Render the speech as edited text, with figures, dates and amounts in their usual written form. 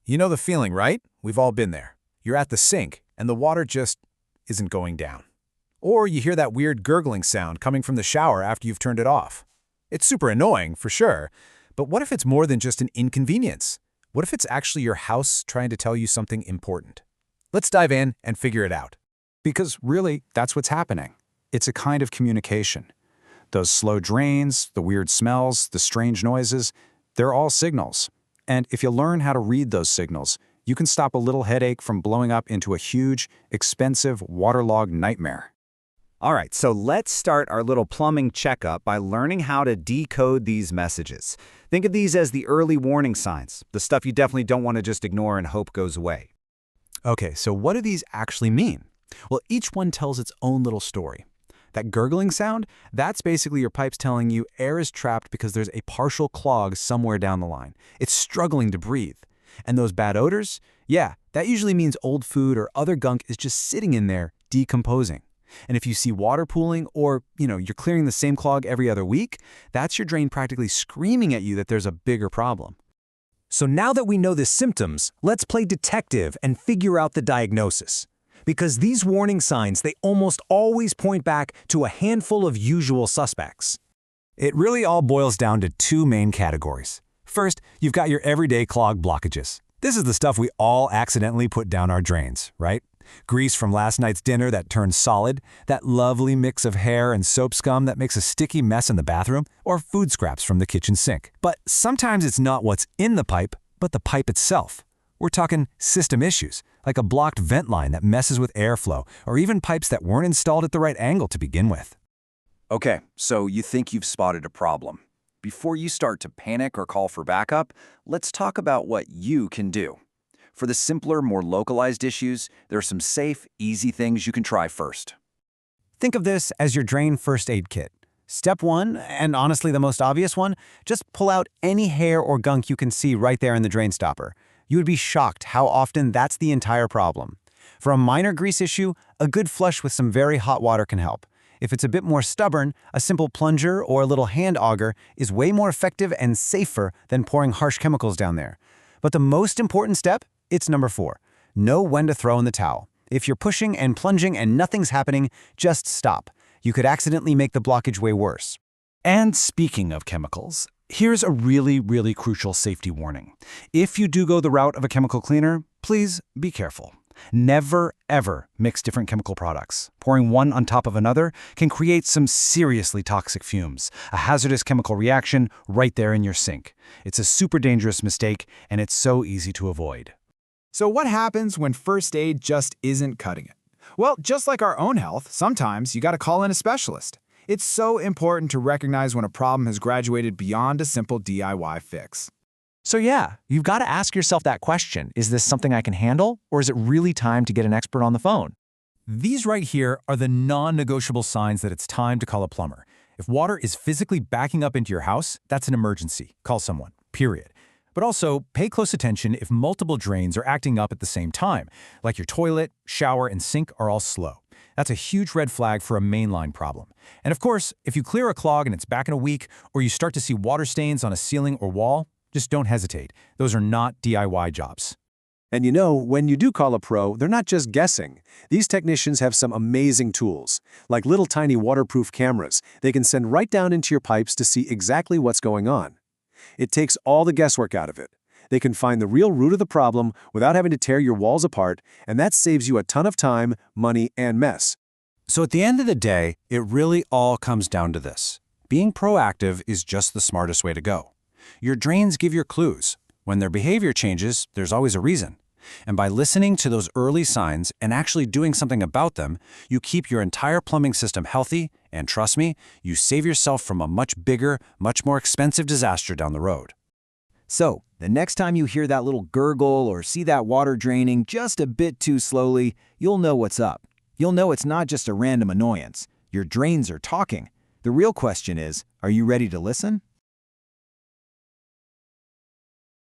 You know the feeling, right? We've all been there. You're at the sink, and the water just isn't going down. Or you hear that weird gurgling sound coming from the shower after you've turned it off. It's super annoying, for sure, but what if it's more than just an inconvenience? What if it's actually your house trying to tell you something important? Let's dive in and figure it out. Because really, that's what's happening. It's a kind of communication. Those slow drains, the weird smells, the strange noises, they're all signals. And if you learn how to read those signals, you can stop a little headache from blowing up into a huge, expensive, waterlogged nightmare. All right, so let's start our little plumbing checkup by learning how to decode these messages. Think of these as the early warning signs, the stuff you definitely don't want to just ignore and hope goes away. Okay, so what do these actually mean? Well, each one tells its own little story. That gurgling sound, that's basically your pipes telling you air is trapped because there's a partial clog somewhere down the line. It's struggling to breathe. And those bad odors? Yeah, that usually means old food or other gunk is just sitting in there, decomposing. And if you see water pooling or, you're clearing the same clog every other week, that's your drain practically screaming at you that there's a bigger problem. So now that we know the symptoms, let's play detective and figure out the diagnosis. Because these warning signs, they almost always point back to a handful of usual suspects. It really all boils down to two main categories. First, you've got your everyday clog blockages. This is the stuff we all accidentally put down our drains, right? Grease from last night's dinner that turns solid, that lovely mix of hair and soap scum that makes a sticky mess in the bathroom, or food scraps from the kitchen sink. But sometimes it's not what's in the pipe, but the pipe itself. We're talking system issues, like a blocked vent line that messes with airflow, or even pipes that weren't installed at the right angle to begin with. Okay, so you think you've spotted a problem. Before you start to panic or call for backup, let's talk about what you can do. For the simpler, more localized issues, there are some safe, easy things you can try first. Think of this as your drain first aid kit. Step one, and honestly the most obvious one, just pull out any hair or gunk you can see right there in the drain stopper. You would be shocked how often that's the entire problem. For a minor grease issue, a good flush with some very hot water can help. If it's a bit more stubborn, a simple plunger or a little hand auger is way more effective and safer than pouring harsh chemicals down there. But the most important step, it's number 4. Know when to throw in the towel. If you're pushing and plunging and nothing's happening, just stop. You could accidentally make the blockage way worse. And speaking of chemicals, here's a really crucial safety warning. If you do go the route of a chemical cleaner, please be careful. Never, ever mix different chemical products. Pouring one on top of another can create some seriously toxic fumes, a hazardous chemical reaction right there in your sink. It's a super dangerous mistake, and it's so easy to avoid. So what happens when first aid just isn't cutting it? Well, just like our own health, sometimes you gotta call in a specialist. It's so important to recognize when a problem has graduated beyond a simple DIY fix. So yeah, you've got to ask yourself that question. Is this something I can handle, or is it really time to get an expert on the phone? These right here are the non-negotiable signs that it's time to call a plumber. If water is physically backing up into your house, that's an emergency. Call someone, period. But also, pay close attention if multiple drains are acting up at the same time, like your toilet, shower, and sink are all slow. That's a huge red flag for a mainline problem. And of course, if you clear a clog and it's back in a week, or you start to see water stains on a ceiling or wall, just don't hesitate. Those are not DIY jobs. And when you do call a pro, they're not just guessing. These technicians have some amazing tools, like little tiny waterproof cameras. They can send right down into your pipes to see exactly what's going on. It takes all the guesswork out of it. They can find the real root of the problem without having to tear your walls apart, and that saves you a ton of time, money, and mess. So at the end of the day, it really all comes down to this. Being proactive is just the smartest way to go. Your drains give your clues. When their behavior changes, there's always a reason. And by listening to those early signs and actually doing something about them, you keep your entire plumbing system healthy, and trust me, you save yourself from a much bigger, much more expensive disaster down the road. So, the next time you hear that little gurgle or see that water draining just a bit too slowly, you'll know what's up. You'll know it's not just a random annoyance. Your drains are talking. The real question is, are you ready to listen?